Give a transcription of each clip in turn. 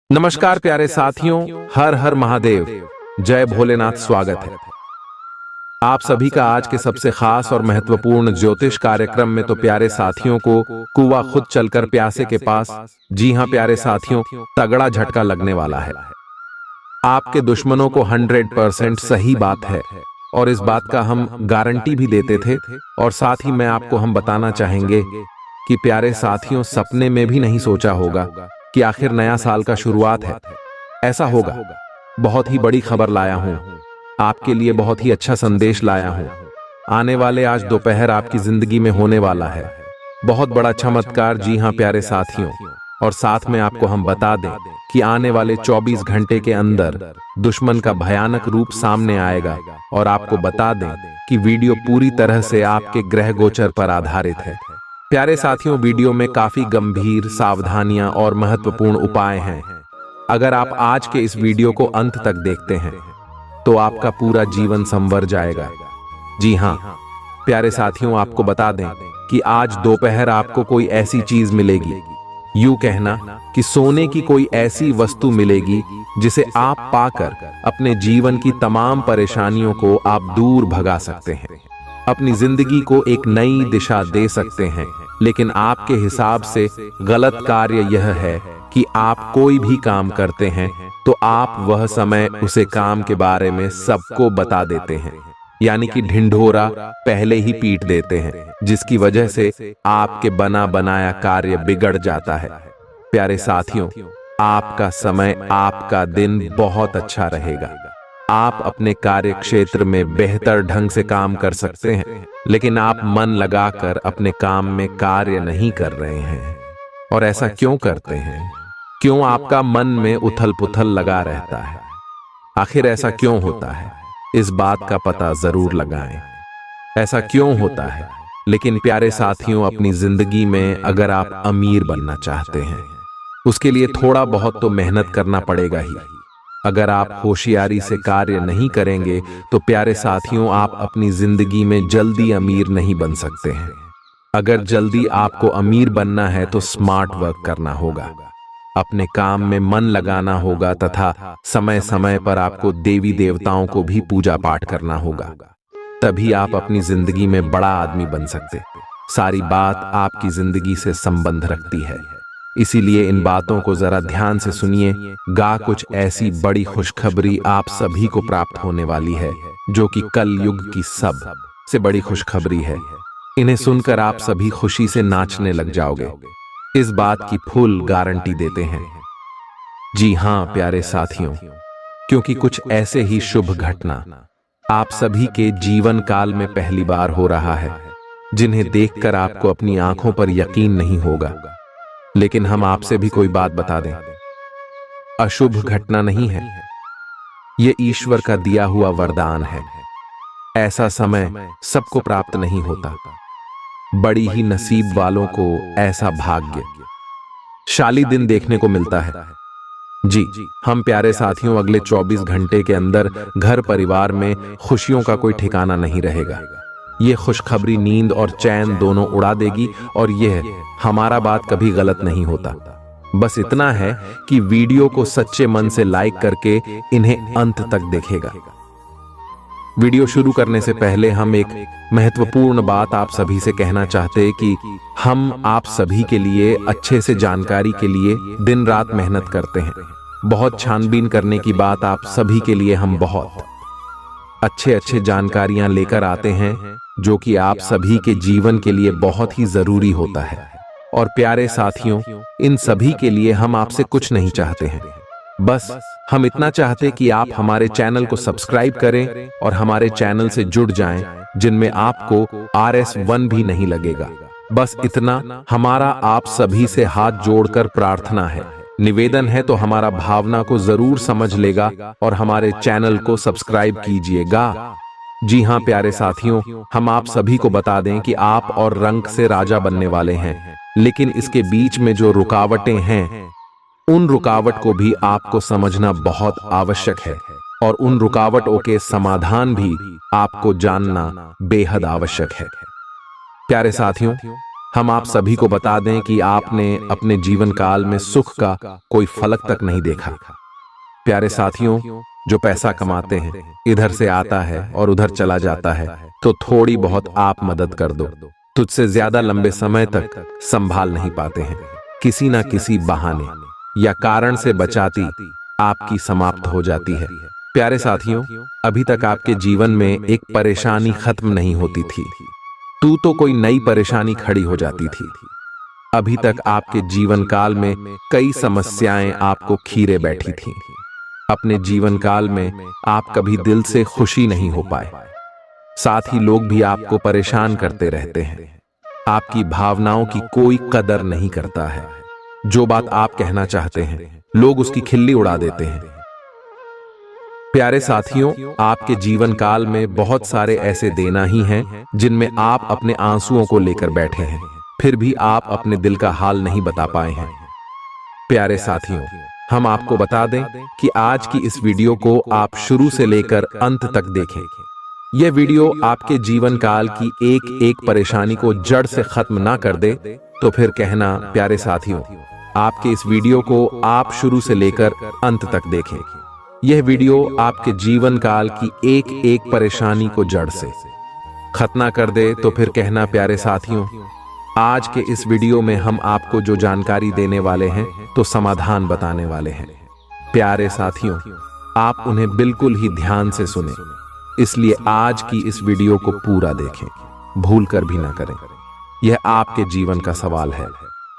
नमस्कार प्यारे साथियों, हर हर महादेव, जय भोलेनाथ। स्वागत है आप सभी का आज के सबसे खास और महत्वपूर्ण ज्योतिष कार्यक्रम में। तो प्यारे साथियों को कुआं खुद चलकर प्यासे के पास, जी हां प्यारे साथियों, तगड़ा झटका लगने वाला है। आपके दुश्मनों को 100% सही बात है और इस बात का हम गारंटी भी देते थे। और साथ ही मैं आपको हम बताना चाहेंगे कि प्यारे साथियों, सपने में भी नहीं सोचा होगा कि आखिर नया साल का शुरुआत है, ऐसा होगा। बहुत ही बड़ी खबर लाया हूं आपके लिए, बहुत ही अच्छा संदेश लाया हूं। आने वाले आज दोपहर आपकी जिंदगी में होने वाला है बहुत बड़ा चमत्कार। जी हां प्यारे साथियों, और साथ में आपको हम बता दें कि आने वाले 24 घंटे के अंदर दुश्मन का भयानक रूप सामने आएगा। और आपको बता दें कि वीडियो पूरी तरह से आपके ग्रह गोचर पर आधारित है। प्यारे साथियों, वीडियो में काफी गंभीर सावधानियां और महत्वपूर्ण उपाय हैं। अगर आप आज के इस वीडियो को अंत तक देखते हैं तो आपका पूरा जीवन संवर जाएगा। जी हां प्यारे साथियों, आपको बता दें कि आज दोपहर आपको कोई ऐसी चीज मिलेगी, यूं कहना कि सोने की कोई ऐसी वस्तु मिलेगी जिसे आप पाकर अपने जीवन की तमाम परेशानियों को आप दूर भगा सकते हैं, अपनी जिंदगी को एक नई दिशा दे सकते हैं। लेकिन आपके हिसाब से गलत कार्य यह है कि आप कोई भी काम करते हैं तो आप वह समय उसे काम के बारे में सबको बता देते हैं, यानी कि ढिंढोरा पहले ही पीट देते हैं, जिसकी वजह से आपके बना बनाया कार्य बिगड़ जाता है। प्यारे साथियों, आपका समय, आपका दिन बहुत अच्छा रहेगा। आप अपने कार्य क्षेत्र में बेहतर ढंग से काम कर सकते हैं, लेकिन आप मन लगाकर अपने काम में कार्य नहीं कर रहे हैं। और ऐसा क्यों करते हैं? क्यों आपका मन में उथल पुथल लगा रहता है? आखिर ऐसा क्यों होता है? इस बात का पता जरूर लगाएं। ऐसा क्यों होता है? लेकिन प्यारे साथियों, अपनी जिंदगी में अगर आप अमीर बनना चाहते हैं, उसके लिए थोड़ा बहुत तो मेहनत करना पड़ेगा ही। अगर आप होशियारी से कार्य नहीं करेंगे तो प्यारे साथियों, आप अपनी जिंदगी में जल्दी अमीर नहीं बन सकते हैं। अगर जल्दी आपको अमीर बनना है तो स्मार्ट वर्क करना होगा, अपने काम में मन लगाना होगा तथा समय समय पर आपको देवी देवताओं को भी पूजा पाठ करना होगा। तभी आप अपनी जिंदगी में बड़ा आदमी बन सकते। सारी बात आपकी जिंदगी से संबंध रखती है, इसीलिए इन बातों को जरा ध्यान से सुनिए। कुछ ऐसी बड़ी खुशखबरी आप सभी को प्राप्त होने वाली है, जो कि कल युग की सब से बड़ी खुशखबरी है। इन्हें सुनकर आप सभी खुशी से नाचने लग जाओगे, इस बात की फुल गारंटी देते हैं। जी हां प्यारे साथियों, क्योंकि कुछ ऐसे ही शुभ घटना आप सभी के जीवन काल में पहली बार हो रहा है, जिन्हें देखकर आपको अपनी आंखों पर यकीन नहीं होगा। लेकिन हम आपसे भी कोई बात बता दें, अशुभ घटना नहीं है, यह ईश्वर का दिया हुआ वरदान है। ऐसा समय सबको प्राप्त नहीं होता, बड़ी ही नसीब वालों को ऐसा भाग्यशाली दिन देखने को मिलता है। जी हम प्यारे साथियों, अगले 24 घंटे के अंदर घर परिवार में खुशियों का कोई ठिकाना नहीं रहेगा। ये खुशखबरी नींद और चैन दोनों उड़ा देगी। और यह हमारा बात कभी गलत नहीं होता, बस इतना है कि वीडियो को सच्चे मन से लाइक करके इन्हें अंत तक देखेगा। वीडियो शुरू करने से पहले हम एक महत्वपूर्ण बात आप सभी से कहना चाहते हैं कि हम आप सभी के लिए अच्छे से जानकारी के लिए दिन रात मेहनत करते हैं। बहुत छानबीन करने की बात आप सभी के लिए हम बहुत अच्छे जानकारियां लेकर आते हैं, जो कि आप सभी के जीवन के लिए बहुत ही जरूरी होता है। और प्यारे साथियों, इन सभी के लिए हम आपसे कुछ नहीं चाहते हैं, बस हम इतना चाहते कि आप हमारे चैनल को सब्सक्राइब करें और हमारे चैनल से जुड़ जाएं, जिनमें आपको RS1 भी नहीं लगेगा। बस इतना हमारा आप सभी से हाथ जोड़कर प्रार्थना है, निवेदन है। तो हमारा भावना को जरूर समझ लेगा और हमारे चैनल को सब्सक्राइब कीजिएगा। जी हां प्यारे साथियों, हम आप सभी को बता दें कि आप और रंक से राजा बनने वाले हैं, लेकिन इसके बीच में जो रुकावटें हैं, उन रुकावट को भी आपको समझना बहुत आवश्यक है। और उन रुकावटों के समाधान भी आपको जानना बेहद आवश्यक है। प्यारे साथियों, हम आप सभी को बता दें कि आपने अपने जीवन काल में सुख का कोई फलक तक नहीं देखा। प्यारे साथियों, जो पैसा कमाते हैं इधर से आता है और उधर चला जाता है, तो थोड़ी बहुत आप मदद कर दो। तुझसे ज्यादा लंबे समय तक संभाल नहीं पाते हैं, किसी ना किसी बहाने या कारण से बचाती आपकी समाप्त हो जाती है। प्यारे साथियों, अभी तक आपके जीवन में एक परेशानी खत्म नहीं होती थी, तू तो कोई नई परेशानी खड़ी हो जाती थी। अभी तक आपके जीवन काल में कई समस्याएं आपको खीरे बैठी थीं। अपने जीवन काल में आप कभी दिल से खुशी नहीं हो पाए, साथ ही लोग भी आपको परेशान करते रहते हैं। आपकी भावनाओं की कोई कदर नहीं करता है। जो बात आप कहना चाहते हैं लोग उसकी खिल्ली उड़ा देते हैं। प्यारे साथियों, आपके जीवन काल में बहुत सारे ऐसे देना ही हैं जिनमें आप अपने आंसुओं को लेकर बैठे हैं, फिर भी आप अपने दिल का हाल नहीं बता पाए हैं। प्यारे साथियों, हम आपको बता दें कि आज की इस वीडियो को आप शुरू से लेकर अंत तक देखें। यह वीडियो आपके जीवन काल की एक एक परेशानी को जड़ से खत्म ना कर दे तो फिर कहना। प्यारे साथियों, आपके इस वीडियो को आप शुरू से लेकर अंत तक देखें। यह वीडियो आपके जीवन काल की एक एक परेशानी को जड़ से खत्म कर दे तो फिर कहना। प्यारे साथियों, आज के इस वीडियो में हम आपको जो जानकारी देने वाले हैं तो समाधान बताने वाले हैं। प्यारे साथियों, आप उन्हें बिल्कुल ही ध्यान से सुने, इसलिए आज की इस वीडियो को पूरा देखें, भूल कर भी ना करें। यह आपके जीवन का सवाल है।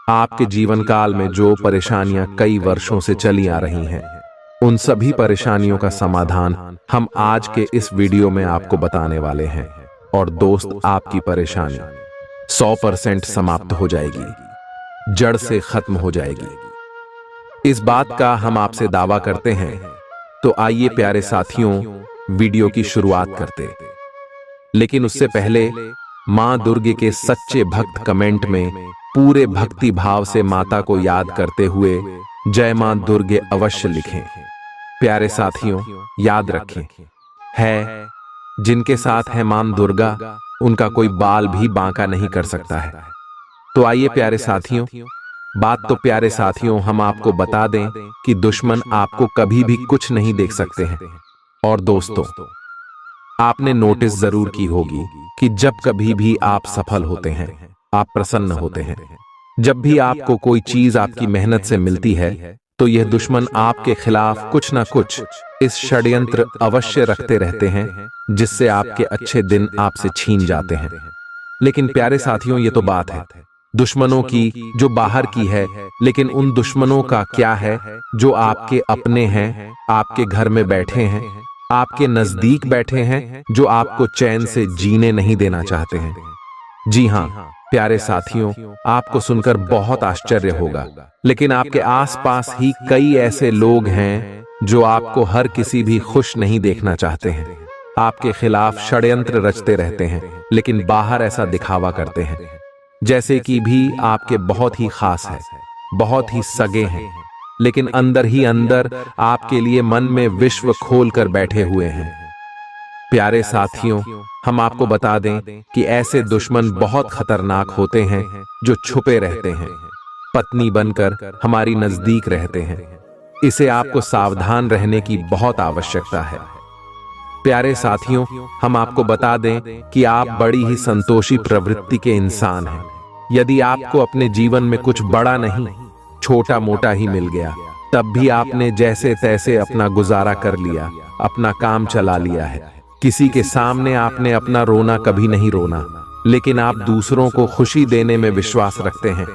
आपके जीवन काल में जो परेशानियां कई वर्षों से चली आ रही हैं, उन सभी परेशानियों का समाधान हम आज के इस वीडियो में आपको बताने वाले हैं। और दोस्त, आपकी परेशानी 100% समाप्त हो जाएगी, जड़ से खत्म हो जाएगी। इस बात का हम आपसे दावा करते हैं। तो आइए प्यारे साथियों, वीडियो की शुरुआत करते। लेकिन उससे पहले मां दुर्गे के सच्चे भक्त कमेंट में पूरे भक्ति भाव से माता को याद करते हुए जय मां दुर्गे अवश्य लिखें। प्यारे साथियों, याद रखें, है जिनके साथ है मां दुर्गा, उनका कोई बाल भी बांका नहीं कर सकता है। तो आइए प्यारे साथियों, प्यारे साथियों, हम आपको बता दें कि दुश्मन आपको कभी भी कुछ नहीं देख सकते हैं। और दोस्तों, आपने नोटिस जरूर की होगी कि जब कभी भी आप सफल होते हैं, आप प्रसन्न होते हैं, जब भी आपको कोई चीज आपकी मेहनत से मिलती है, तो यह दुश्मन आपके खिलाफ कुछ ना कुछ इस षड्यंत्र अवश्य रखते रहते हैं, जिससे आपके अच्छे दिन आपसे छीन जाते हैं। लेकिन प्यारे साथियों, ये तो बात है दुश्मनों की जो बाहर की है, लेकिन उन दुश्मनों का क्या है जो आपके अपने हैं, आपके घर में बैठे हैं, आपके नजदीक बैठे हैं, जो आपको चैन से जीने नहीं देना चाहते हैं। जी हां प्यारे साथियों, आपको सुनकर बहुत आश्चर्य होगा, लेकिन आपके आसपास ही कई ऐसे लोग हैं जो आपको हर किसी भी खुश नहीं देखना चाहते हैं, आपके खिलाफ षड्यंत्र रचते रहते हैं, लेकिन बाहर ऐसा दिखावा करते हैं जैसे कि भी आपके बहुत ही खास है, बहुत ही सगे हैं, लेकिन अंदर ही अंदर आपके लिए मन में विश्व खोल कर बैठे हुए हैं। प्यारे साथियों, हम आपको बता दें कि ऐसे दुश्मन बहुत खतरनाक होते हैं जो छुपे रहते हैं, पत्नी बनकर हमारी नजदीक रहते हैं। इसे आपको सावधान रहने की बहुत आवश्यकता है। प्यारे साथियों, हम आपको बता दें कि आप बड़ी ही संतोषी प्रवृत्ति के इंसान हैं। यदि आपको अपने जीवन में कुछ बड़ा नहीं, छोटा मोटा ही मिल गया, तब भी आपने जैसे तैसे अपना गुजारा कर लिया, अपना काम चला लिया है। किसी के सामने आपने अपना रोना कभी नहीं रोना, लेकिन आप दूसरों को खुशी देने में विश्वास रखते हैं।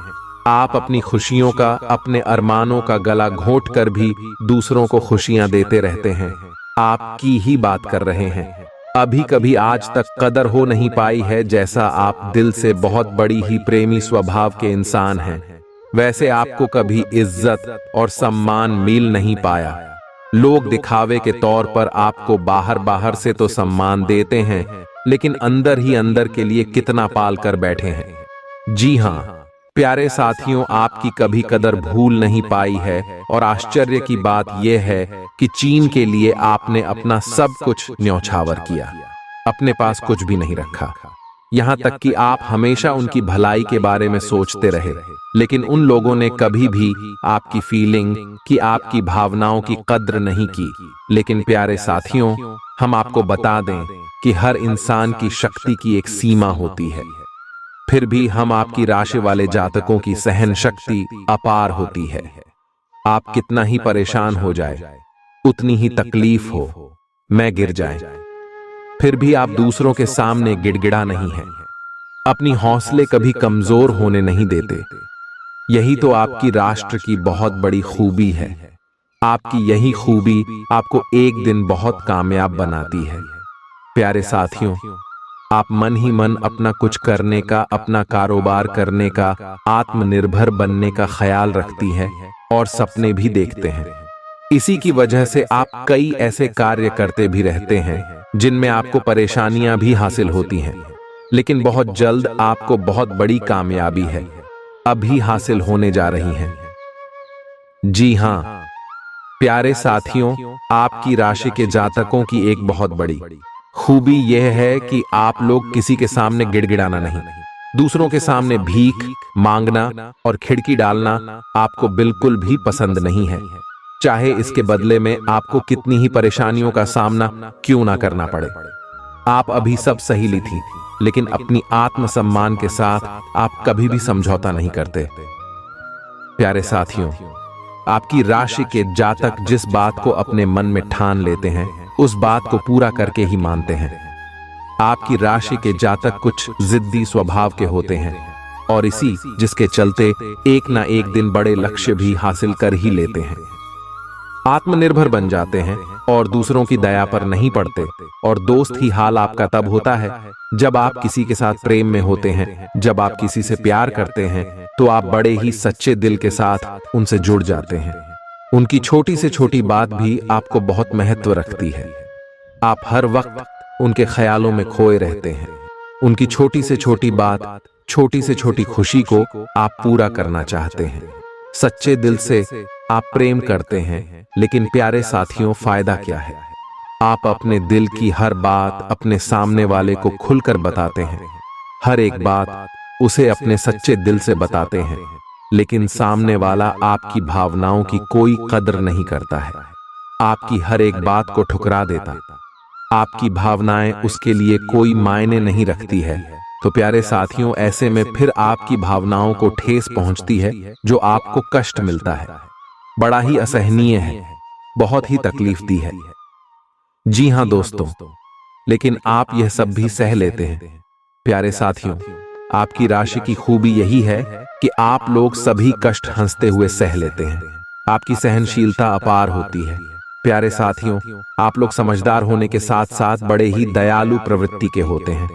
आप अपनी खुशियों का, अपने अरमानों का गला घोंट कर भी दूसरों को खुशियां देते रहते हैं। आपकी ही बात कर रहे हैं। अभी कभी आज तक कदर हो नहीं पाई है, जैसा आप दिल से बहुत बड़ी ही प्रेमी स्वभाव के इंसान हैं, वैसे आपको कभी इज्जत और सम्मान मिल नहीं पाया। लोग दिखावे के तौर पर आपको बाहर बाहर से तो सम्मान देते हैं, लेकिन अंदर ही अंदर के लिए कितना पाल कर बैठे हैं। जी हां प्यारे साथियों, आपकी कभी कदर भूल नहीं पाई है। और आश्चर्य की बात यह है कि चीन के लिए आपने अपना सब कुछ न्यौछावर किया, अपने पास कुछ भी नहीं रखा। यहाँ तक कि आप हमेशा उनकी भलाई के बारे में सोचते रहे, लेकिन उन लोगों ने कभी भी आपकी फीलिंग की, आपकी भावनाओं की कद्र नहीं की। लेकिन प्यारे साथियों, हम आपको बता दें कि हर इंसान की शक्ति की एक सीमा होती है। फिर भी हम आपकी राशि वाले जातकों की सहन शक्ति अपार होती है। आप कितना ही परेशान हो जाए, उतनी ही तकलीफ हो, मैं गिर जाए, फिर भी आप दूसरों के सामने गिड़गिड़ा नहीं है, अपनी हौसले कभी कमजोर होने नहीं देते। यही तो आपकी राष्ट्र की बहुत बड़ी खूबी है। आपकी यही खूबी आपको एक दिन बहुत कामयाब बनाती है। प्यारे साथियों, आप मन ही मन अपना कुछ करने का, अपना कारोबार करने का, आत्मनिर्भर बनने का ख्याल रखती हैं और सपने भी देखते हैं। इसी की वजह से आप कई ऐसे कार्य करते भी रहते हैं जिनमें आपको परेशानियां भी हासिल होती हैं, लेकिन बहुत जल्द आपको बहुत बड़ी कामयाबी है अभी हासिल होने जा रही है। जी हां प्यारे साथियों, आपकी राशि के जातकों की एक बहुत बड़ी खूबी यह है कि आप लोग किसी के सामने गिड़गिड़ाना नहीं, दूसरों के सामने भीख मांगना और खिड़की डालना आपको बिल्कुल भी पसंद नहीं है, चाहे इसके बदले में आपको कितनी ही परेशानियों का सामना क्यों ना करना पड़े। आप अभी सब सही ली थी, लेकिन अपनी आत्मसम्मान के साथ आप कभी भी समझौता नहीं करते। प्यारे साथियों, आपकी राशि के जातक जिस बात को अपने मन में ठान लेते हैं उस बात को पूरा करके ही मानते हैं। आपकी राशि के जातक कुछ जिद्दी स्वभाव के होते हैं और इसी जिसके चलते एक ना एक दिन बड़े लक्ष्य भी हासिल कर ही लेते हैं, आत्मनिर्भर बन जाते हैं और दूसरों की दया पर नहीं पड़ते। और दोस्त ही हाल आपका तब होता है जब आप किसी के साथ प्रेम में होते हैं, जब आप किसी से प्यार करते हैं तो आप बड़े ही सच्चे दिल के साथ उनसे जुड़ जाते हैं। उनकी छोटी से छोटी बात भी आपको बहुत महत्व रखती है। आप हर वक्त उनके ख्यालों में खोए रहते हैं। उनकी छोटी से छोटी बात, छोटी से छोटी खुशी को आप पूरा करना चाहते हैं। सच्चे दिल से आप प्रेम करते हैं, लेकिन प्यारे साथियों, फायदा क्या है? आप अपने दिल की हर बात अपने सामने वाले को खुलकर बताते हैं, हर एक बात उसे अपने सच्चे दिल से बताते हैं, लेकिन सामने वाला आपकी भावनाओं की कोई कद्र नहीं करता है, आपकी हर एक बात को ठुकरा देता। आपकी भावनाएं उसके लिए कोई मायने नहीं रखती है। तो प्यारे साथियों, ऐसे में फिर आपकी भावनाओं को ठेस पहुंचती है, जो आपको कष्ट मिलता है, बड़ा ही असहनीय है, बहुत ही तकलीफ दी है। जी हां दोस्तों, लेकिन आप यह सब भी सह लेते हैं। प्यारे साथियों, आपकी राशि की खूबी यही है कि आप लोग सभी कष्ट हंसते हुए सह लेते हैं। आपकी सहनशीलता अपार होती है। प्यारे साथियों, आप लोग समझदार होने के साथ साथ बड़े ही दयालु प्रवृत्ति के होते हैं।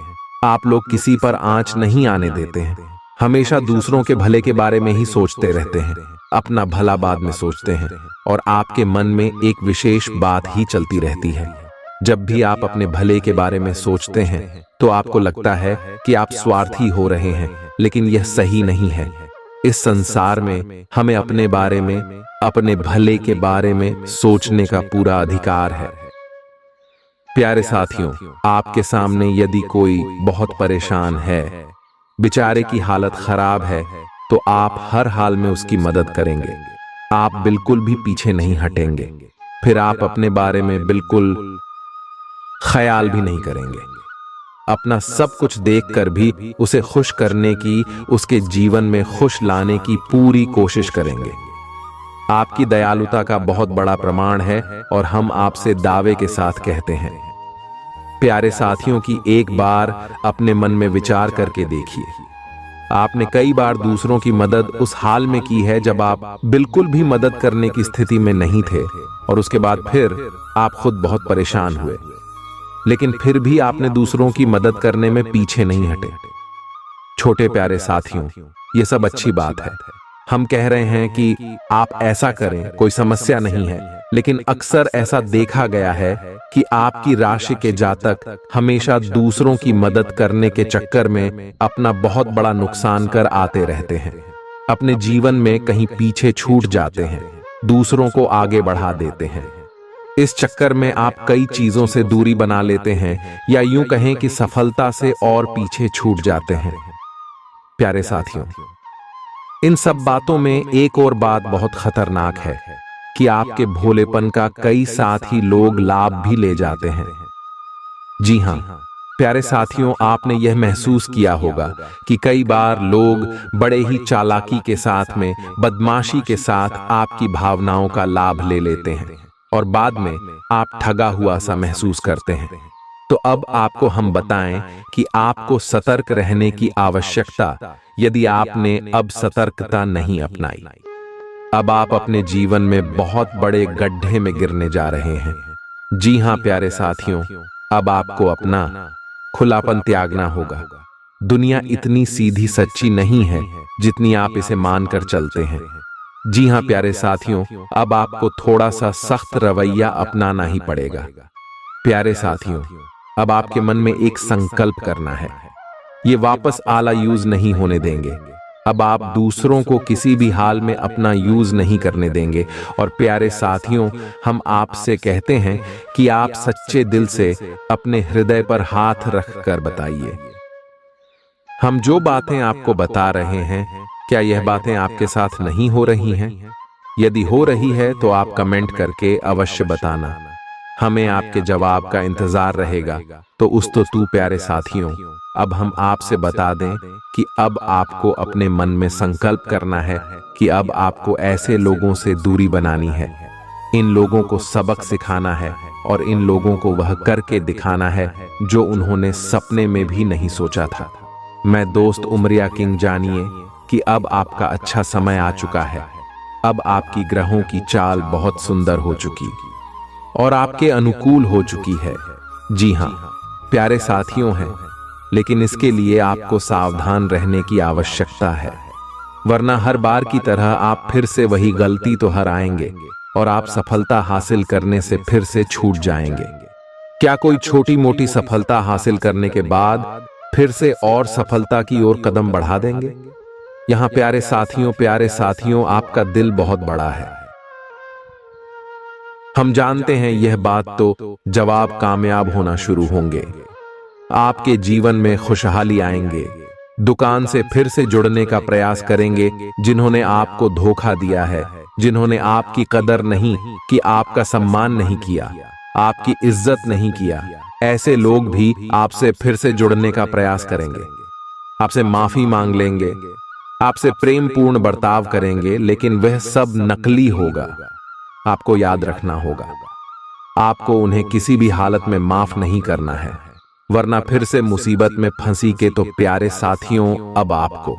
आप लोग किसी पर आंच नहीं आने देते हैं, हमेशा दूसरों के भले के बारे में ही सोचते रहते हैं, अपना भला बाद में सोचते हैं और आपके मन में एक विशेष बात ही चलती रहती है। जब भी आप अपने भले के बारे में सोचते हैं तो आपको लगता है कि आप स्वार्थी हो रहे हैं, लेकिन यह सही नहीं है। इस संसार में हमें अपने बारे में, अपने भले के बारे में सोचने का पूरा अधिकार है। प्यारे साथियों, आपके सामने यदि कोई बहुत परेशान है, बेचारे की हालत खराब है, तो आप हर हाल में उसकी मदद करेंगे, आप बिल्कुल भी पीछे नहीं हटेंगे। फिर आप अपने बारे में बिल्कुल ख्याल भी नहीं करेंगे, अपना सब कुछ देखकर भी उसे खुश करने की, उसके जीवन में खुश लाने की पूरी कोशिश करेंगे। आपकी दयालुता का बहुत बड़ा प्रमाण है और हम आपसे दावे के साथ कहते हैं। प्यारे साथियों, की एक बार अपने मन में विचार करके देखिए, आपने कई बार दूसरों की मदद उस हाल में की है जब आप बिल्कुल भी मदद करने की स्थिति में नहीं थे, और उसके बाद फिर आप खुद बहुत परेशान हुए, लेकिन फिर भी आपने दूसरों की मदद करने में पीछे नहीं हटे। छोटे प्यारे साथियों, ये सब अच्छी बात है, हम कह रहे हैं कि आप ऐसा करें, कोई समस्या नहीं है, लेकिन अक्सर ऐसा देखा गया है कि आपकी राशि के जातक हमेशा दूसरों की मदद करने के चक्कर में अपना बहुत बड़ा नुकसान कर आते रहते हैं, अपने जीवन में कहीं पीछे छूट जाते हैं, दूसरों को आगे बढ़ा देते हैं। इस चक्कर में आप कई चीजों से दूरी बना लेते हैं या यूं कहें कि सफलता से और पीछे छूट जाते हैं। प्यारे साथियों, इन सब बातों में एक और बात बहुत खतरनाक है कि आपके भोलेपन का कई साथी लोग लाभ भी ले जाते हैं। जी हां प्यारे साथियों, आपने यह महसूस किया होगा कि कई बार लोग बड़े ही चालाकी के साथ में, बदमाशी के साथ आपकी भावनाओं का लाभ ले लेते हैं और बाद में आप ठगा हुआ सा महसूस करते हैं। तो अब आपको हम बताएं कि आपको सतर्क रहने की आवश्यकता, यदि आपने अब सतर्कता नहीं अपनाई, अब आप अपने जीवन में बहुत बड़े गड्ढे में गिरने जा रहे हैं। जी हां प्यारे साथियों, अब आपको अपना खुलापन त्यागना होगा। दुनिया इतनी सीधी सच्ची नहीं है जितनी आप इसे मानकर चलते हैं। जी हां प्यारे साथियों, अब आपको थोड़ा सा सख्त रवैया अपनाना ही पड़ेगा। प्यारे साथियों, अब आपके मन में एक संकल्प करना है, ये वापस आला यूज नहीं होने देंगे। अब आप दूसरों को किसी भी हाल में अपना यूज नहीं करने देंगे। और प्यारे साथियों, हम आपसे कहते हैं कि आप सच्चे दिल से अपने हृदय पर हाथ रखकर बताइए, हम जो बातें आपको बता रहे हैं, क्या यह बातें आपके साथ नहीं हो रही हैं? यदि हो रही है तो आप कमेंट करके अवश्य बताना, हमें आपके जवाब का इंतजार रहेगा। तो तू प्यारे साथियों, अब हम आपसे बता दें कि अब आपको अपने मन में संकल्प करना है कि अब आपको ऐसे लोगों से दूरी बनानी है। इन लोगों को सबक सिखाना है और इन लोगों को वह करके दिखाना है जो उन्होंने सपने में भी नहीं सोचा था। मैं दोस्त उमरिया किंग, जानिए कि अब आपका अच्छा समय आ चुका है। अब आपकी ग्रहों की चाल बहुत सुंदर हो चुकी और आपके अनुकूल हो चुकी है। जी हां प्यारे साथियों हैं, लेकिन इसके लिए आपको सावधान रहने की आवश्यकता है, वरना हर बार की तरह आप फिर से वही गलती तो हराएंगे और आप सफलता हासिल करने से फिर से छूट जाएंगे। क्या कोई छोटी मोटी सफलता हासिल करने के बाद फिर से और सफलता की ओर कदम बढ़ा देंगे? यहां प्यारे साथियों, आपका दिल बहुत बड़ा है। हम जानते हैं यह बात, तो जवाब कामयाब होना शुरू होंगे, आपके जीवन में खुशहाली आएंगे, दुकान से फिर से जुड़ने का प्रयास करेंगे जिन्होंने आपको धोखा दिया है, जिन्होंने आपकी कदर नहीं की, आपका सम्मान नहीं किया, आपकी इज्जत नहीं किया, ऐसे लोग भी आपसे फिर से जुड़ने का प्रयास करेंगे, आपसे माफी मांग लेंगे, आपसे प्रेम पूर्ण बर्ताव करेंगे, लेकिन वह सब नकली होगा। आपको याद रखना होगा, आपको उन्हें किसी भी हालत में माफ नहीं करना है, वरना फिर से मुसीबत में फंसी के। तो प्यारे साथियों, अब आपको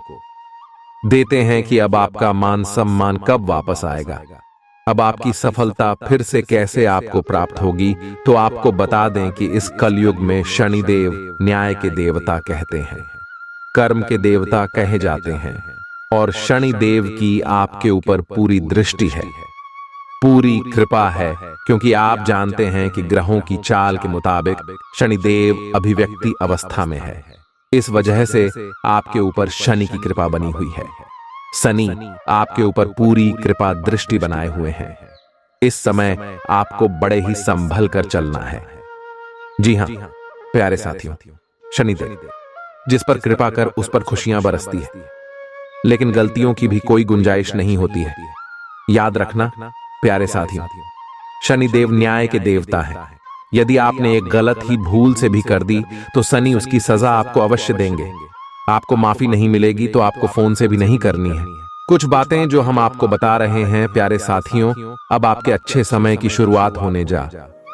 देते हैं कि अब आपका मान सम्मान कब वापस आएगा, अब आपकी सफलता फिर से कैसे आपको प्राप्त होगी। तो आपको बता दें कि इस कलयुग में शनिदेव न्याय के देवता कहते हैं, कर्म के देवता कहे जाते हैं, और शनिदेव की आपके ऊपर पूरी दृष्टि है, पूरी कृपा है, क्योंकि आप जानते हैं कि ग्रहों की चाल के मुताबिक शनिदेव अभिव्यक्ति अवस्था में है। इस वजह से आपके ऊपर शनि की कृपा बनी हुई है। शनि आपके ऊपर पूरी कृपा दृष्टि बनाए हुए हैं। इस समय आपको बड़े ही संभल कर चलना है। जी हां प्यारे साथियों, शनिदेव जिस पर कृपा कर उस पर खुशियां बरसती है, लेकिन गलतियों की भी कोई गुंजाइश नहीं होती है। याद रखना प्यारे साथियों, शनिदेव न्याय के देवता है। यदि आपने एक गलत ही भूल से भी कर दी तो शनि उसकी सजा आपको अवश्य देंगे। आपको माफी नहीं मिलेगी तो आपको फोन से भी नहीं करनी है। कुछ बातें जो हम आपको बता रहे हैं प्यारे साथियों, अब आपके अच्छे समय की शुरुआत होने जा।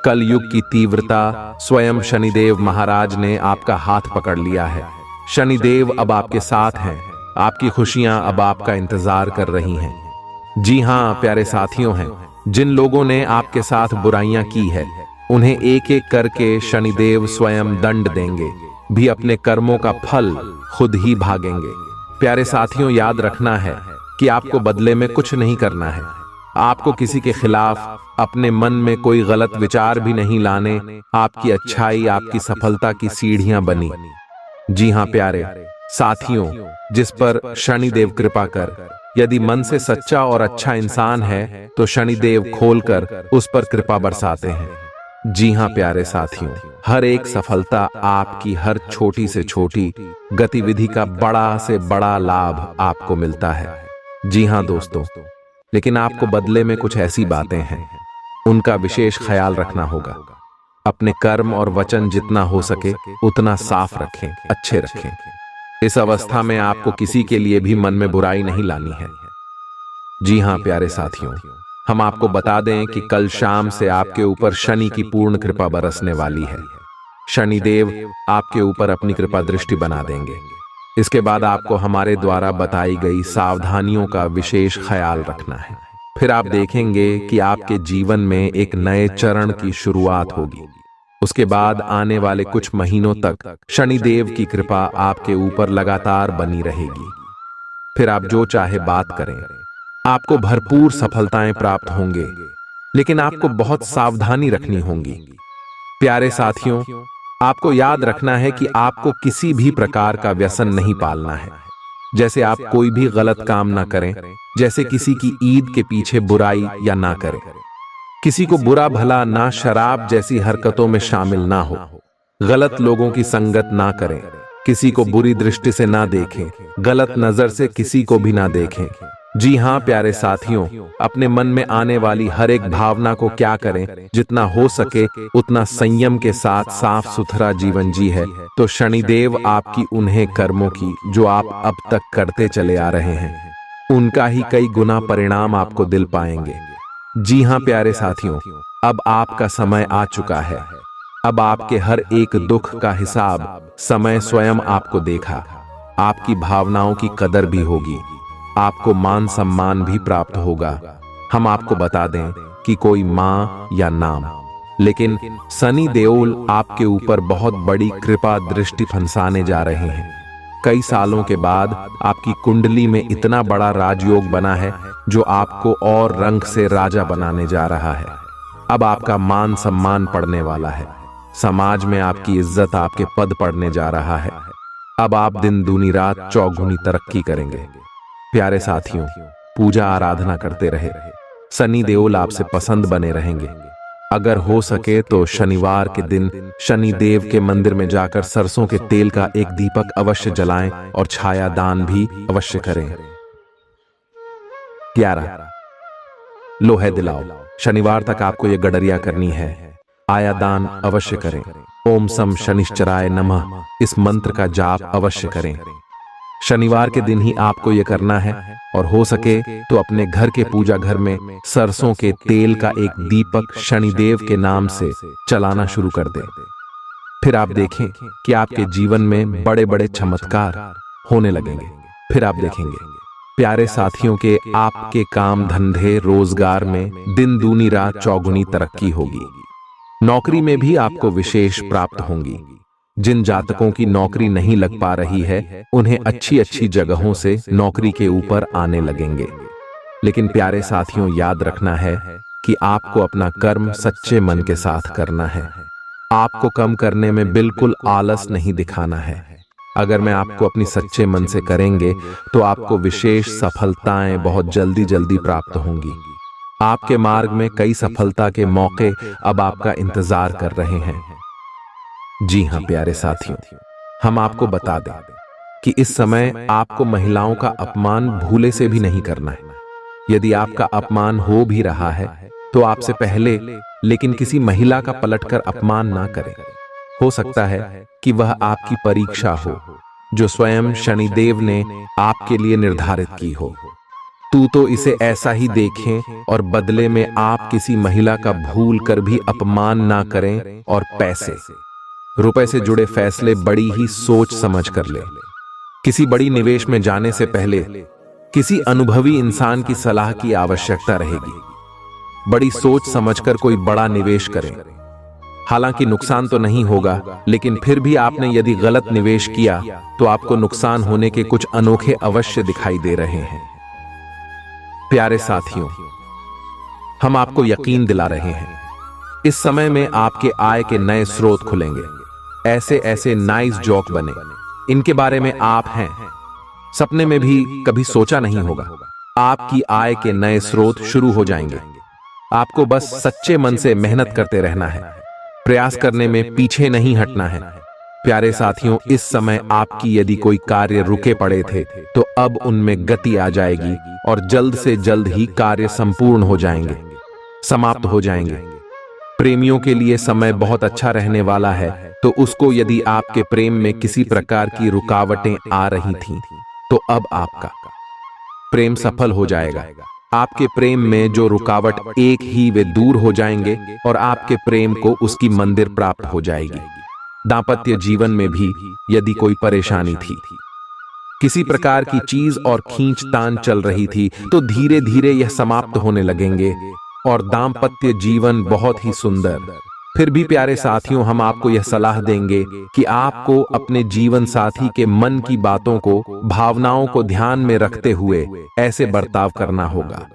कल युग की तीव्रता, स्वयं शनिदेव महाराज ने आपका हाथ पकड़ लिया है। शनिदेव अब आपके साथ हैं, आपकी खुशियां अब आपका इंतजार कर रही हैं। जी हां प्यारे साथियों हैं, जिन लोगों ने आपके साथ बुराइयां की है उन्हें एक एक करके शनिदेव स्वयं दंड देंगे, भी अपने कर्मों का फल खुद ही भागेंगे। प्यारे साथियों, याद रखना है कि आपको बदले में कुछ नहीं करना है। आपको किसी के खिलाफ अपने मन में कोई गलत विचार भी नहीं लाने। आपकी अच्छाई आपकी सफलता की सीढ़ियां बनी। जी हां प्यारे साथियों, जिस पर शनिदेव कृपा कर, यदि मन से सच्चा और अच्छा इंसान है तो शनिदेव खोलकर उस पर कृपा बरसाते हैं। जी हां प्यारे साथियों, हर एक सफलता आपकी हर छोटी से छोटी गतिविधि का बड़ा से बड़ा लाभ आपको मिलता है। जी हां दोस्तों, लेकिन आपको बदले में कुछ ऐसी बातें हैं, उनका विशेष ख्याल रखना होगा। अपने कर्म और वचन जितना हो सके उतना साफ रखें, अच्छे रखें। इस अवस्था में आपको किसी के लिए भी मन में बुराई नहीं लानी है। जी हां प्यारे साथियों, हम आपको बता दें कि कल शाम से आपके ऊपर शनि की पूर्ण कृपा बरसने वाली है। शनिदेव आपके ऊपर अपनी कृपा दृष्टि बना देंगे। इसके बाद आपको हमारे द्वारा बताई गई सावधानियों का विशेष ख्याल रखना है। फिर आप देखेंगे कि आपके जीवन में एक नए चरण की शुरुआत होगी। उसके बाद आने वाले कुछ महीनों तक शनिदेव की कृपा आपके ऊपर लगातार बनी रहेगी। फिर आप जो चाहे बात करें, आपको भरपूर सफलताएं प्राप्त होंगे, लेकिन आपको बहुत सावधानी रखनी होगी। प्यारे साथियों, आपको याद रखना है कि आपको किसी भी प्रकार का व्यसन नहीं पालना है। जैसे आप कोई भी गलत काम ना करें, जैसे किसी की ईद के पीछे बुराई या ना करें, किसी को बुरा भला ना, शराब जैसी हरकतों में शामिल ना हो, गलत लोगों की संगत ना करें, किसी को बुरी दृष्टि से ना देखें, गलत नजर से किसी को भी ना देखें। जी हां प्यारे साथियों, अपने मन में आने वाली हर एक भावना को क्या करें, जितना हो सके उतना संयम के साथ साफ सुथरा जीवन जी है तो शनिदेव आपकी उन्हें कर्मों की जो आप अब तक करते चले आ रहे हैं, उनका ही कई गुना परिणाम आपको दिल पाएंगे। जी हां प्यारे साथियों, अब आपका समय आ चुका है। अब आपके हर एक दुख का हिसाब समय स्वयं आपको देखा। आपकी भावनाओं की कदर भी होगी, आपको मान सम्मान भी प्राप्त होगा। हम आपको बता दें कि कोई मां या नाम, लेकिन शनि देओल आपके ऊपर बहुत बड़ी कृपा दृष्टि फंसाने जा रहे हैं। कई सालों के बाद आपकी कुंडली में इतना बड़ा राजयोग बना है जो आपको और रंग से राजा बनाने जा रहा है। अब आपका मान सम्मान पड़ने वाला है, समाज में आपकी इज्जत, आपके पद पड़ने जा रहा है। अब आप दिन दूनी रात चौगुनी तरक्की करेंगे। प्यारे साथियों, पूजा आराधना करते रहे, शनि देओल आपसे पसंद बने रहेंगे। अगर हो सके तो शनिवार के दिन शनि देव के मंदिर में जाकर सरसों के तेल का एक दीपक अवश्य जलाएं और छाया दान भी अवश्य करें। 11 लोहे दिलाओ। शनिवार तक आपको यह गडरिया करनी है। आया दान अवश्य करें। ओम सम शनिश्चराय नमः इस मंत्र का जाप अवश्य करें। शनिवार के दिन ही आपको यह करना है और हो सके तो अपने घर के पूजा घर में सरसों के तेल का एक दीपक शनिदेव के नाम से चलाना शुरू कर दें। फिर आप देखें कि आपके जीवन में बड़े बड़े चमत्कार होने लगेंगे। फिर आप देखेंगे प्यारे साथियों के आपके काम धंधे रोजगार में दिन दूनी रात चौगुनी तरक्की होगी। नौकरी में भी आपको विशेष प्राप्त होंगी। जिन जातकों की नौकरी नहीं लग पा रही है उन्हें अच्छी अच्छी जगहों से नौकरी के ऊपर आने लगेंगे। लेकिन प्यारे साथियों, याद रखना है कि आपको अपना कर्म सच्चे मन के साथ करना है। आपको कम करने में बिल्कुल आलस नहीं दिखाना है। अगर मैं आपको अपनी सच्चे मन से करेंगे तो आपको विशेष सफलताएं बहुत जल्दी जल्दी प्राप्त होंगी। आपके मार्ग में कई सफलता के मौके अब आपका इंतजार कर रहे हैं। जी हां प्यारे साथियों, हम आपको बता दें कि इस समय आपको महिलाओं का अपमान भूले से भी नहीं करना है। यदि आपका अपमान हो भी रहा है तो आपसे पहले लेकिन किसी महिला का पलटकर अपमान ना करें। हो सकता है कि वह आपकी परीक्षा हो जो स्वयं शनिदेव ने आपके लिए निर्धारित की हो। तू तो इसे ऐसा ही देखें और बदले में आप किसी महिला का भूल कर भी अपमान ना करें और पैसे रुपए से जुड़े फैसले बड़ी ही सोच समझ कर ले। किसी बड़ी निवेश में जाने से पहले किसी अनुभवी इंसान की सलाह की आवश्यकता रहेगी। बड़ी सोच समझकर कोई बड़ा निवेश करें। हालांकि नुकसान तो नहीं होगा, लेकिन फिर भी आपने यदि गलत निवेश किया तो आपको नुकसान होने के कुछ अनोखे अवश्य दिखाई दे रहे हैं। प्यारे साथियों, हम आपको यकीन दिला रहे हैं, इस समय में आपके आय के नए स्रोत खुलेंगे। ऐसे ऐसे नाइस जोक बने, इनके बारे में आप हैं सपने में भी कभी सोचा नहीं होगा। आपकी आय के नए स्रोत शुरू हो जाएंगे। आपको बस सच्चे मन से मेहनत करते रहना है, प्रयास करने में पीछे नहीं हटना है। प्यारे साथियों, इस समय आपकी यदि कोई कार्य रुके पड़े थे तो अब उनमें गति आ जाएगी और जल्द से जल्द ही कार्य संपूर्ण हो जाएंगे, समाप्त हो जाएंगे। प्रेमियों के लिए समय बहुत अच्छा रहने वाला है, तो उसको यदि आपके प्रेम में किसी प्रकार की रुकावटें आ रही थीं, तो अब आपका प्रेम सफल हो जाएगा। आपके प्रेम में जो रुकावट एक ही वे दूर हो जाएंगे और आपके प्रेम को उसकी मंदिर प्राप्त हो जाएगी। दांपत्य जीवन में भी यदि कोई परेशानी थी, किसी प्रकार की चीज और खींचतान चल रही थी, तो धीरे धीरे यह समाप्त होने लगेंगे और दांपत्य जीवन बहुत ही सुंदर। फिर भी प्यारे साथियों, हम आपको यह सलाह देंगे कि आपको अपने जीवन साथी के मन की बातों को, भावनाओं को ध्यान में रखते हुए ऐसे बर्ताव करना होगा,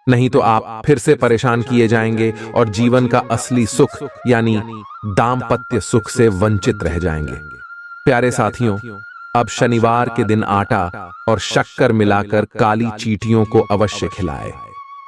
नहीं तो आप फिर से परेशान किए जाएंगे और जीवन का असली सुख यानी दांपत्य सुख से वंचित रह जाएंगे। प्यारे साथियों, अब शनिवार के दिन आटा और शक्कर मिलाकर काली चींटियों को अवश्य खिलाएं।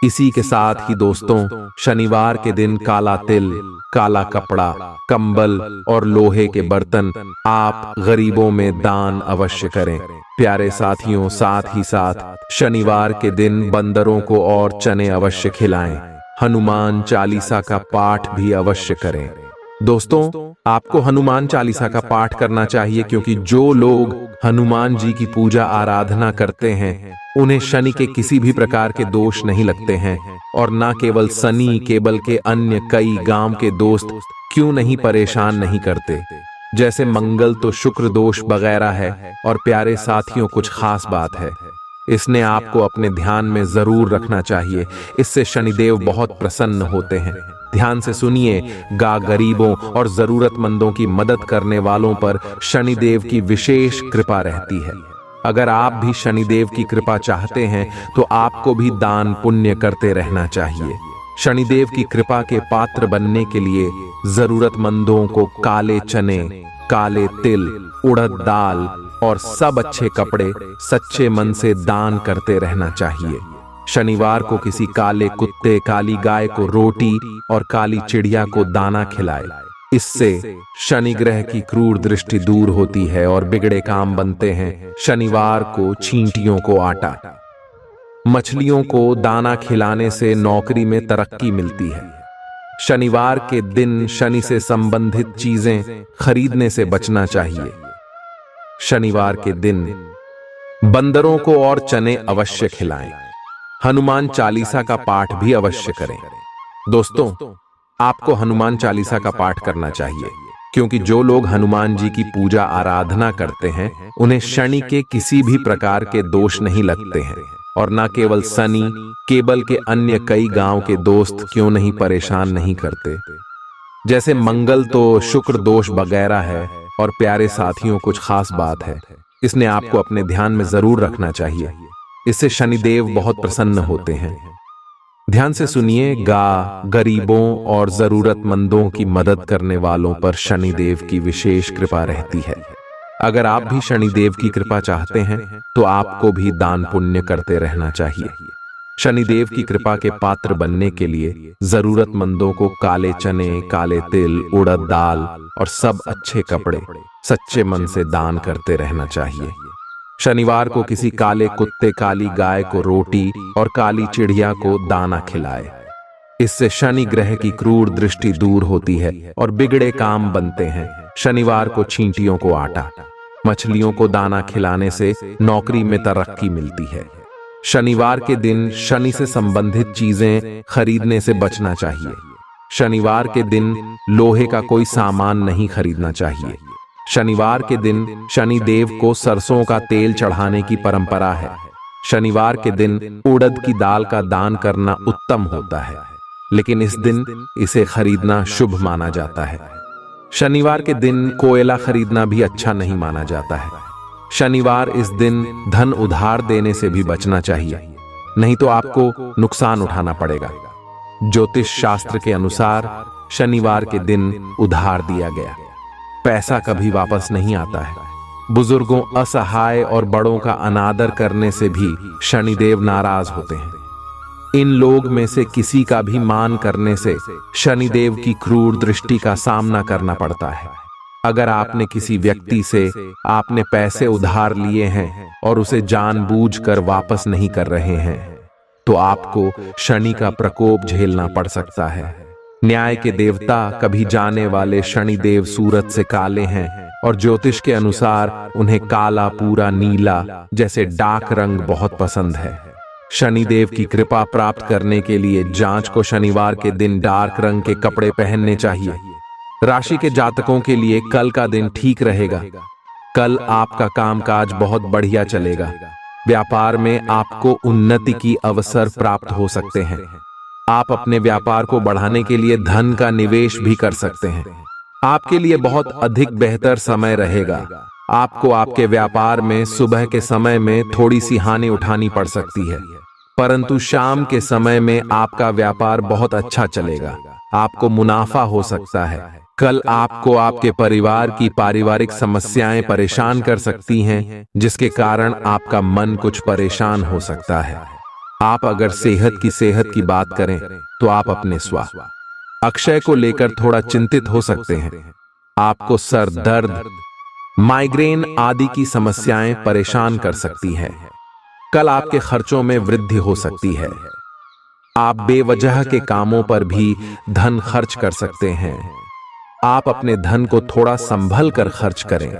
इसी के साथ ही दोस्तों, शनिवार के दिन काला तिल, काला कपड़ा, कंबल और लोहे के बर्तन आप गरीबों में दान अवश्य करें। प्यारे साथियों, साथ ही साथ शनिवार के दिन बंदरों को और चने अवश्य खिलाएं। हनुमान चालीसा का पाठ भी अवश्य करें। दोस्तों, आपको हनुमान चालीसा का पाठ करना चाहिए, क्योंकि जो लोग हनुमान जी की पूजा आराधना करते हैं उन्हें शनि के किसी भी प्रकार के दोष नहीं लगते हैं। और न केवल शनि, केबल के अन्य कई गांव के दोस्त क्यों नहीं परेशान नहीं करते। जैसे मंगल तो शुक्र दोष वगैरह है। और प्यारे साथियों, कुछ खास बात है, इसने आपको अपने ध्यान में जरूर रखना चाहिए। इससे शनिदेव बहुत प्रसन्न होते हैं। ध्यान से सुनिए, गरीबों और जरूरतमंदों की मदद करने वालों पर शनिदेव की विशेष कृपा रहती है। अगर आप भी शनिदेव की कृपा चाहते हैं तो आपको भी दान पुण्य करते रहना चाहिए। शनिदेव की कृपा के पात्र बनने के लिए जरूरतमंदों को काले चने, काले तिल, उड़द दाल और सब अच्छे कपड़े सच्चे मन से दान करते रहना चाहिए। शनिवार को किसी काले कुत्ते, काली गाय को रोटी और काली चिड़िया को दाना खिलाए। इससे शनि ग्रह की क्रूर दृष्टि दूर होती है और बिगड़े काम बनते हैं। शनिवार को चींटियों को आटा, मछलियों को दाना खिलाने से नौकरी में तरक्की मिलती है। शनिवार के दिन शनि से संबंधित चीजें खरीदने से बचना चाहिए। शनिवार के दिन बंदरों को और चने अवश्य खिलाएं। हनुमान चालीसा का पाठ भी अवश्य करें। दोस्तों, आपको हनुमान चालीसा का पाठ करना चाहिए, क्योंकि जो लोग हनुमान जी की पूजा आराधना करते हैं उन्हें शनि के किसी भी प्रकार के दोष नहीं लगते हैं। और न केवल शनि, केबल के अन्य कई गांव के दोस्त क्यों नहीं परेशान नहीं करते। जैसे मंगल तो शुक्र दोष वगैरह है। और प्यारे साथियों, कुछ खास बात है, इसने आपको अपने ध्यान में जरूर रखना चाहिए। इससे शनिदेव बहुत प्रसन्न होते हैं। ध्यान से सुनिए, गरीबों और जरूरतमंदों की मदद करने वालों पर शनिदेव की विशेष कृपा रहती है। अगर आप भी शनिदेव की कृपा चाहते हैं तो आपको भी दान पुण्य करते रहना चाहिए। शनिदेव की कृपा के पात्र बनने के लिए जरूरतमंदों को काले चने, काले तिल, उड़द दाल और सब अच्छे कपड़े सच्चे मन से दान करते रहना चाहिए। शनिवार को किसी काले कुत्ते, काली गाय को रोटी और काली चिड़िया को दाना खिलाए। इससे शनि ग्रह की क्रूर दृष्टि दूर होती है और बिगड़े काम बनते हैं। शनिवार को चींटियों को आटा, मछलियों को दाना खिलाने से नौकरी में तरक्की मिलती है। शनिवार के दिन शनि से संबंधित चीजें खरीदने से बचना चाहिए। शनिवार के दिन लोहे का कोई सामान नहीं खरीदना चाहिए। शनिवार के दिन शनि देव को सरसों का तेल चढ़ाने की परंपरा है। शनिवार के दिन उड़द की दाल का दान करना उत्तम होता है, लेकिन इस दिन इसे खरीदना शुभ माना जाता है। शनिवार के दिन कोयला खरीदना भी अच्छा नहीं माना जाता है। शनिवार इस दिन धन उधार देने से भी बचना चाहिए, नहीं तो आपको नुकसान उठाना पड़ेगा। ज्योतिष शास्त्र के अनुसार शनिवार के दिन उधार दिया गया पैसा कभी वापस नहीं आता है। बुजुर्गों, असहाय और बड़ों का अनादर करने से भी शनिदेव नाराज होते हैं। इन लोग में से किसी का भी मान करने से शनिदेव की क्रूर दृष्टि का सामना करना पड़ता है। अगर आपने किसी व्यक्ति से आपने पैसे उधार लिए हैं और उसे जानबूझकर वापस नहीं कर रहे हैं, तो आपको शनि का प्रकोप झेलना पड़ सकता है। न्याय के देवता कभी जाने वाले शनिदेव सूरज से काले हैं और ज्योतिष के अनुसार उन्हें काला, पूरा नीला जैसे डार्क रंग बहुत पसंद है। शनिदेव की कृपा प्राप्त करने के लिए जांच को शनिवार के दिन डार्क रंग के कपड़े पहनने चाहिए। राशि के जातकों के लिए कल का दिन ठीक रहेगा। कल आपका कामकाज बहुत बढ़िया चलेगा। व्यापार में आपको उन्नति की अवसर प्राप्त हो सकते हैं। आप अपने व्यापार को बढ़ाने के लिए धन का निवेश भी कर सकते हैं। आपके लिए बहुत अधिक बेहतर समय रहेगा। आपको आपके व्यापार में सुबह के समय में थोड़ी सी हानि उठानी पड़ सकती है, परंतु शाम के समय में आपका व्यापार बहुत अच्छा चलेगा। आपको मुनाफा हो सकता है। कल आपको आपके परिवार की पारिवारिक समस्याएं परेशान कर सकती हैं, जिसके कारण आपका मन कुछ परेशान हो सकता है। आप अगर सेहत की बात करें तो आप अपने स्वास्थ्य अक्षय को लेकर थोड़ा चिंतित हो सकते हैं। आपको सर दर्द, माइग्रेन आदि की समस्याएं परेशान कर सकती हैं। कल आपके खर्चों में वृद्धि हो सकती है। आप बेवजह के कामों पर भी धन खर्च कर सकते हैं। आप अपने धन को थोड़ा संभल कर खर्च करें,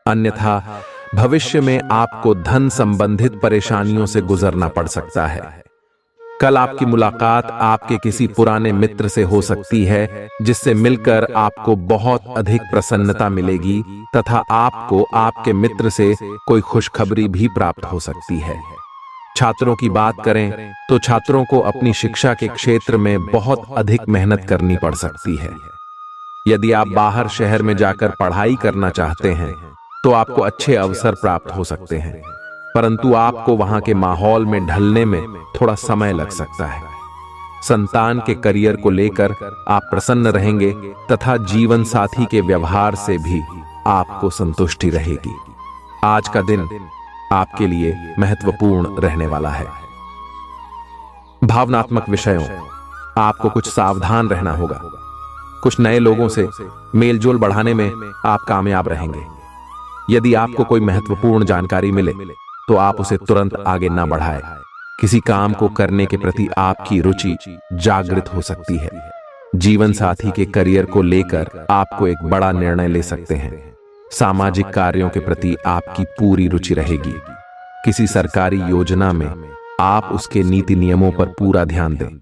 अन्यथा भविष्य में आपको धन संबंधित परेशानियों से गुजरना पड़ सकता है। कल आपकी मुलाकात आपके किसी पुराने मित्र से हो सकती है, जिससे मिलकर आपको बहुत अधिक प्रसन्नता मिलेगी तथा आपको आपके मित्र से कोई खुशखबरी भी प्राप्त हो सकती है। छात्रों की बात करें तो छात्रों को अपनी शिक्षा के क्षेत्र में बहुत अधिक मेहनत करनी पड़ सकती है। यदि आप बाहर शहर में जाकर पढ़ाई करना चाहते हैं तो आपको अच्छे अवसर प्राप्त हो सकते हैं, परंतु आपको वहां के माहौल में ढलने में थोड़ा समय लग सकता है। संतान के करियर को लेकर आप प्रसन्न रहेंगे तथा जीवन साथी के व्यवहार से भी आपको संतुष्टि रहेगी। आज का दिन आपके लिए महत्वपूर्ण रहने वाला है। भावनात्मक विषयों, आपको कुछ सावधान रहना होगा। कुछ नए लोगों से मेलजोल बढ़ाने में आप कामयाब रहेंगे। यदि आपको कोई महत्वपूर्ण जानकारी मिले तो आप उसे तुरंत आगे ना बढ़ाएं। किसी काम को करने के प्रति आपकी रुचि जागृत हो सकती है। जीवन साथी के करियर को लेकर आपको एक बड़ा निर्णय ले सकते हैं। सामाजिक कार्यों के प्रति आपकी पूरी रुचि रहेगी। किसी सरकारी योजना में आप उसके नीति नियमों पर पूरा ध्यान दें,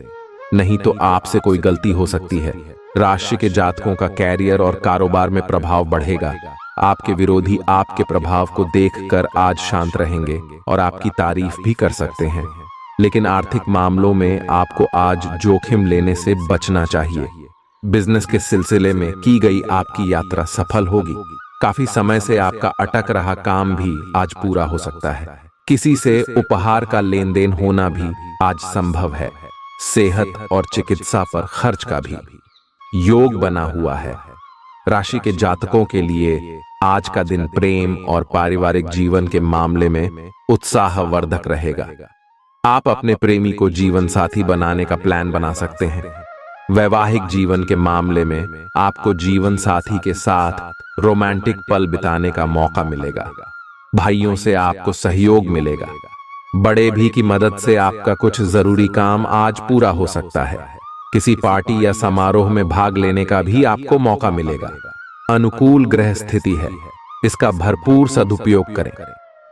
नहीं तो आपसे कोई गलती हो सकती है। राशि के जातकों का कैरियर और कारोबार में प्रभाव बढ़ेगा। आपके विरोधी आपके प्रभाव को देखकर आज शांत रहेंगे और आपकी तारीफ भी कर सकते हैं, लेकिन आर्थिक मामलों में आपको आज जोखिम लेने से बचना चाहिए। बिजनेस के सिलसिले में की गई आपकी यात्रा सफल होगी। काफी समय से आपका अटक रहा काम भी आज पूरा हो सकता है। किसी से उपहार का लेन देन होना भी आज संभव है। सेहत और चिकित्सा पर खर्च का भी योग बना हुआ है। राशि के जातकों के लिए आज का दिन प्रेम और पारिवारिक जीवन के मामले में उत्साहवर्धक रहेगा। आप अपने प्रेमी को जीवन साथी बनाने का प्लान बना सकते हैं। वैवाहिक जीवन के मामले में आपको जीवन साथी के साथ रोमांटिक पल बिताने का मौका मिलेगा। भाइयों से आपको सहयोग मिलेगा। बड़े भी की मदद से आपका कुछ जरूरी काम आज पूरा हो सकता है। किसी पार्टी या समारोह में भाग लेने का भी आपको मौका मिलेगा। अनुकूल ग्रह स्थिति है, इसका भरपूर सदुपयोग करें।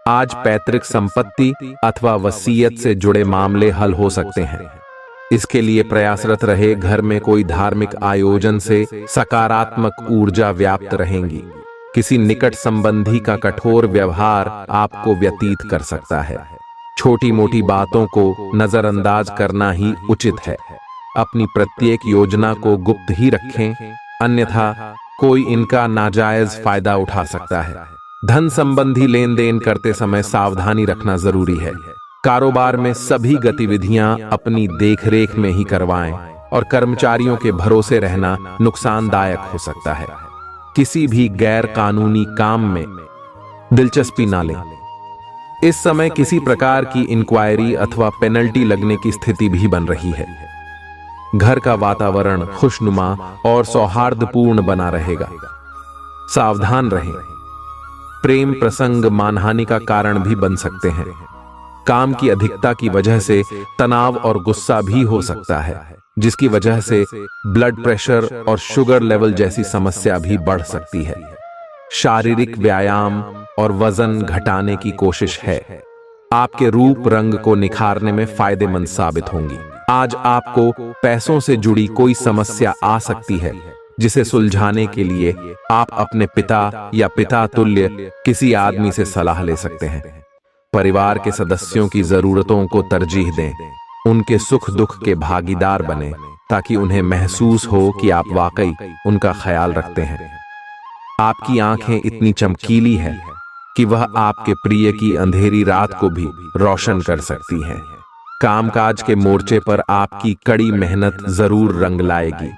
आज पैतृक संपत्ति अथवा वसीयत से जुड़े मामले हल हो सकते हैं। इसके लिए प्रयासरत रहे। घर में कोई धार्मिक आयोजन से सकारात्मक ऊर्जा व्याप्त रहेंगी। किसी निकट संबंधी का कठोर व्यवहार आपको व्यतीत कर सकता है। छोटी मोटी बातों को नजरअंदाज करना ही उचित है। अपनी प्रत्येक योजना को गुप्त ही रखें, अन्यथा कोई इनका नाजायज फायदा उठा सकता है। धन संबंधी लेन देन करते समय सावधानी रखना जरूरी है। कारोबार में सभी गतिविधियां अपनी देखरेख में ही करवाएं और कर्मचारियों के भरोसे रहना नुकसानदायक हो सकता है। किसी भी गैर कानूनी काम में दिलचस्पी ना लें। इस समय किसी प्रकार की इंक्वायरी अथवा पेनल्टी लगने की स्थिति भी बन रही है। घर का वातावरण खुशनुमा और सौहार्दपूर्ण बना रहेगा। सावधान रहें, प्रेम प्रसंग मानहानि का कारण भी बन सकते हैं। काम की अधिकता की वजह से तनाव और गुस्सा भी हो सकता है, जिसकी वजह से ब्लड प्रेशर और शुगर लेवल जैसी समस्या भी बढ़ सकती है। शारीरिक व्यायाम और वजन घटाने की कोशिश है, आपके रूप रंग को निखारने में फायदेमंद साबित होंगी। आज आपको पैसों से जुड़ी कोई समस्या आ सकती है, जिसे सुलझाने के लिए आप अपने पिता या पिता तुल्य किसी आदमी से सलाह ले सकते हैं। परिवार के सदस्यों की जरूरतों को तरजीह दें, उनके सुख दुख के भागीदार बने, ताकि उन्हें महसूस हो कि आप वाकई उनका ख्याल रखते हैं। आपकी आंखें इतनी चमकीली है कि वह आपके प्रिय की अंधेरी रात को भी रोशन कर सकती हैं। कामकाज के मोर्चे पर आपकी कड़ी मेहनत जरूर रंग लाएगी।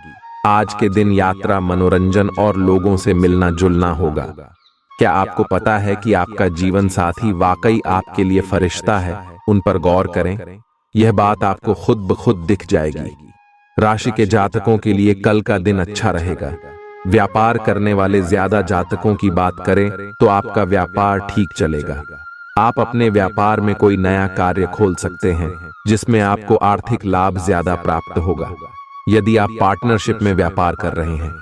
आज के दिन यात्रा, मनोरंजन और लोगों से मिलना जुलना होगा। क्या आपको पता है कि आपका जीवन साथी वाकई आपके लिए फरिश्ता है? उन पर गौर करें, यह बात आपको खुद ब खुद दिख जाएगी। राशि के जातकों के लिए कल का दिन अच्छा रहेगा। व्यापार करने वाले ज्यादा जातकों की बात करें तो आपका व्यापार ठीक चलेगा। आप अपने व्यापार में कोई नया कार्य खोल सकते हैं, जिसमें आपको आर्थिक लाभ ज्यादा प्राप्त होगा। यदि आप पार्टनरशिप में व्यापार कर रहे हैं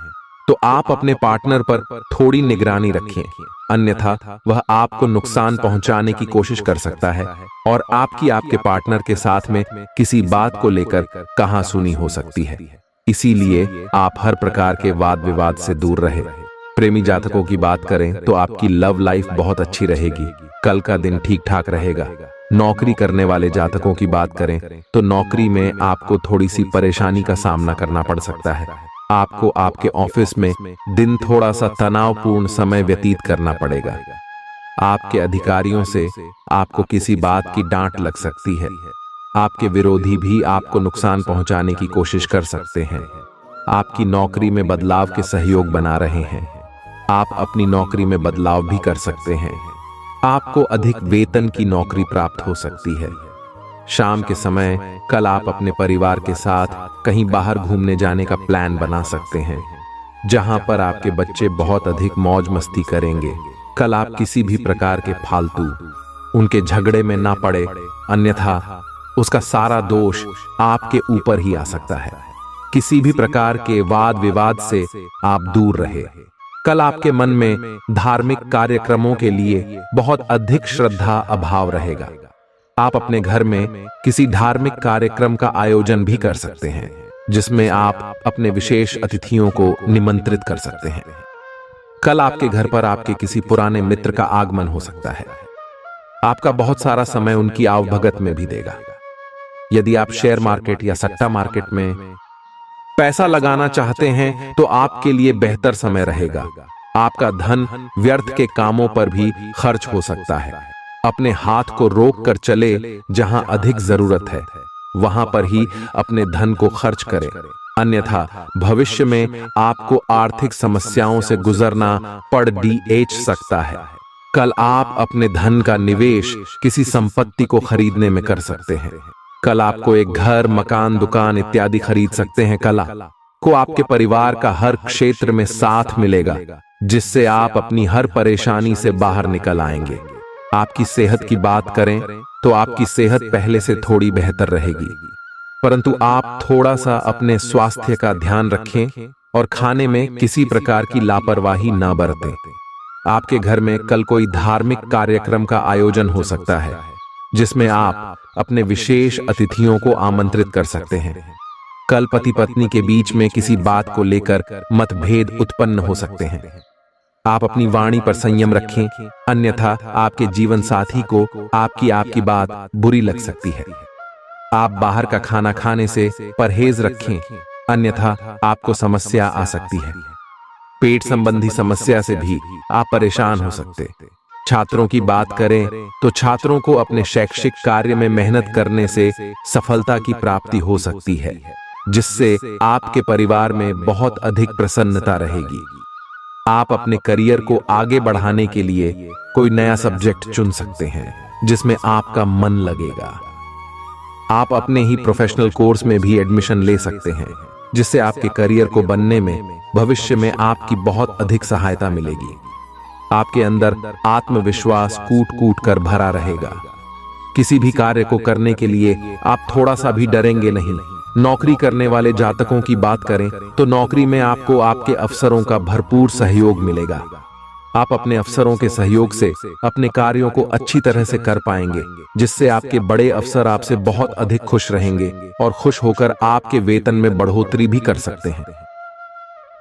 तो आप अपने पार्टनर पर थोड़ी निगरानी रखें, अन्यथा वह आपको नुकसान पहुंचाने की कोशिश कर सकता है और आपकी आपके पार्टनर के साथ में किसी बात को लेकर कहासुनी हो सकती है। इसीलिए आप हर प्रकार के वाद विवाद से दूर रहे। प्रेमी जातकों की बात करें तो आपकी लव लाइफ बहुत अच्छी रहेगी। कल का दिन ठीक ठाक रहेगा। नौकरी करने वाले जातकों की बात करें तो नौकरी में आपको थोड़ी सी परेशानी का सामना करना पड़ सकता है। आपको आपके ऑफिस में दिन थोड़ा सा तनावपूर्ण समय व्यतीत करना पड़ेगा। आपके अधिकारियों से आपको किसी बात की डांट लग सकती है। आपके विरोधी भी आपको नुकसान पहुंचाने की कोशिश कर सकते हैं। आपकी नौकरी में बदलाव के सहयोग बना रहे हैं। आप अपनी नौकरी में बदलाव भी कर सकते हैं। आपको अधिक वेतन की नौकरी प्राप्त हो सकती है। शाम के समय कल आप अपने परिवार के साथ कहीं बाहर घूमने जाने का प्लान बना सकते हैं, जहां पर आपके बच्चे बहुत अधिक मौज मस्ती करेंगे। कल आप किसी भी प्रकार के फालतू उनके झगड़े में ना पड़े, अन्यथा उसका सारा दोष आपके ऊपर ही आ सकता है। किसी भी प्रकार के वाद विवाद से आप दूर रहे। कल आपके मन में धार्मिक कार्यक्रमों के लिए बहुत अधिक श्रद्धा अभाव रहेगा। आप अपने घर में किसी धार्मिक कार्यक्रम का आयोजन भी कर सकते हैं, जिसमें आप अपने विशेष अतिथियों को निमंत्रित कर सकते हैं। कल आपके घर पर आपके किसी पुराने मित्र का आगमन हो सकता है। आपका बहुत सारा समय उनकी आवभगत में भी देगा। यदि आप शेयर मार्केट या सट्टा मार्केट में पैसा लगाना चाहते हैं तो आपके लिए बेहतर समय रहेगा। आपका धन व्यर्थ के कामों पर भी खर्च हो सकता है। अपने हाथ को रोक कर चले, जहां अधिक जरूरत है वहां पर ही अपने धन को खर्च करें, अन्यथा भविष्य में आपको आर्थिक समस्याओं से गुजरना पड़ सकता है। कल आप अपने धन का निवेश किसी संपत्ति को खरीदने में कर सकते हैं। कल आपको एक घर, मकान, दुकान इत्यादि खरीद सकते हैं। कल को आपके परिवार का हर क्षेत्र में साथ मिलेगा, जिससे आप अपनी हर परेशानी से बाहर निकल आएंगे। आपकी सेहत की बात करें तो आपकी सेहत पहले से थोड़ी बेहतर रहेगी, परंतु आप थोड़ा सा अपने स्वास्थ्य का ध्यान रखें और खाने में किसी प्रकार की लापरवाही न बरतें। आपके घर में कल कोई धार्मिक कार्यक्रम का आयोजन हो सकता है, जिसमें आप अपने विशेष अतिथियों को आमंत्रित कर सकते हैं। कल पति पत्नी के बीच में किसी बात को लेकर मतभेद उत्पन्न हो सकते हैं। आप अपनी वाणी पर संयम रखें, अन्यथा आपके जीवन साथी को आपकी बात बुरी लग सकती है। आप बाहर का खाना खाने से परहेज रखें, अन्यथा आपको समस्या आ सकती है। पेट संबंधी समस्या से भी आप परेशान हो सकते। छात्रों की बात करें तो छात्रों को अपने शैक्षिक कार्य में मेहनत करने से सफलता की प्राप्ति हो सकती है, जिससे आपके परिवार में बहुत अधिक प्रसन्नता रहेगी। आप अपने करियर को आगे बढ़ाने के लिए कोई नया सब्जेक्ट चुन सकते हैं जिसमें आपका मन लगेगा। आप अपने ही प्रोफेशनल कोर्स में भी एडमिशन ले सकते हैं जिससे आपके करियर को बनने में भविष्य में आपकी बहुत अधिक सहायता मिलेगी। आपके अंदर आत्मविश्वास कूट कूट कर भरा रहेगा। किसी भी कार्य को करने के लिए आप थोड़ा सा भी डरेंगे नहीं। नौकरी करने वाले जातकों की बात करें तो नौकरी में आपको आपके अफसरों का भरपूर सहयोग मिलेगा। आप अपने अफसरों के सहयोग से अपने कार्यों को अच्छी तरह से कर पाएंगे जिससे आपके बड़े अफसर आपसे बहुत अधिक खुश रहेंगे और खुश होकर आपके वेतन में बढ़ोतरी भी कर सकते हैं।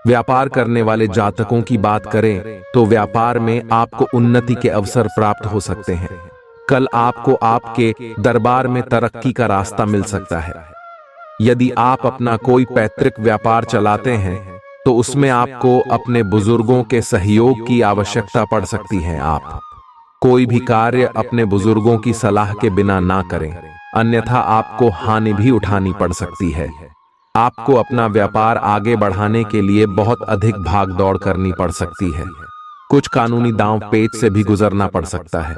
व्यापार करने वाले जातकों की बात करें तो व्यापार में आपको उन्नति के अवसर प्राप्त हो सकते हैं। कल आपको आपके दरबार में तरक्की का रास्ता मिल सकता है। यदि आप अपना कोई पैतृक व्यापार चलाते हैं तो उसमें आपको अपने बुजुर्गों के सहयोग की आवश्यकता पड़ सकती है। आप कोई भी कार्य अपने बुजुर्गों की सलाह के बिना ना करें, अन्यथा आपको हानि भी उठानी पड़ सकती है। आपको अपना व्यापार आगे बढ़ाने के लिए बहुत अधिक भागदौड़ करनी पड़ सकती है। कुछ कानूनी दांव पेच से भी गुजरना पड़ सकता है।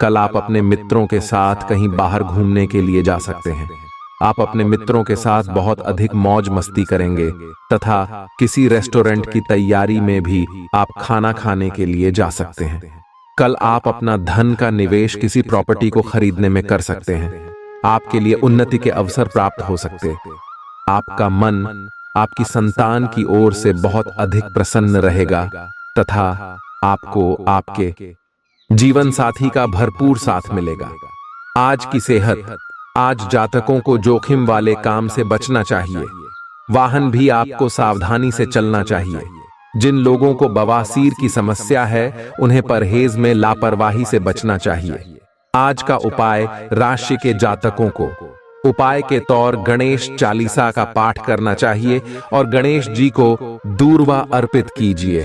कल आप अपने मित्रों के साथ कहीं बाहर घूमने के लिए जा सकते हैं। आप अपने मित्रों के साथ बहुत अधिक मौज मस्ती करेंगे तथा किसी रेस्टोरेंट की तैयारी में भी आप खाना खाने के लिए जा सकते हैं। कल आप अपना धन का निवेश किसी प्रॉपर्टी को खरीदने में कर सकते हैं। आपके लिए उन्नति के अवसर प्राप्त हो सकते हैं। आपका मन आपकी संतान की ओर से बहुत अधिक प्रसन्न रहेगा तथा आपको आपके जीवन साथी का भरपूर साथ मिलेगा। आज की सेहत, आज जातकों को जोखिम वाले काम से बचना चाहिए। वाहन भी आपको सावधानी से चलना चाहिए। जिन लोगों को बवासीर की समस्या है उन्हें परहेज में लापरवाही से बचना चाहिए। आज का उपाय, राशि के जातकों को उपाय के तौर गणेश चालीसा का पाठ करना चाहिए और गणेश जी को दूर्वा अर्पित कीजिए।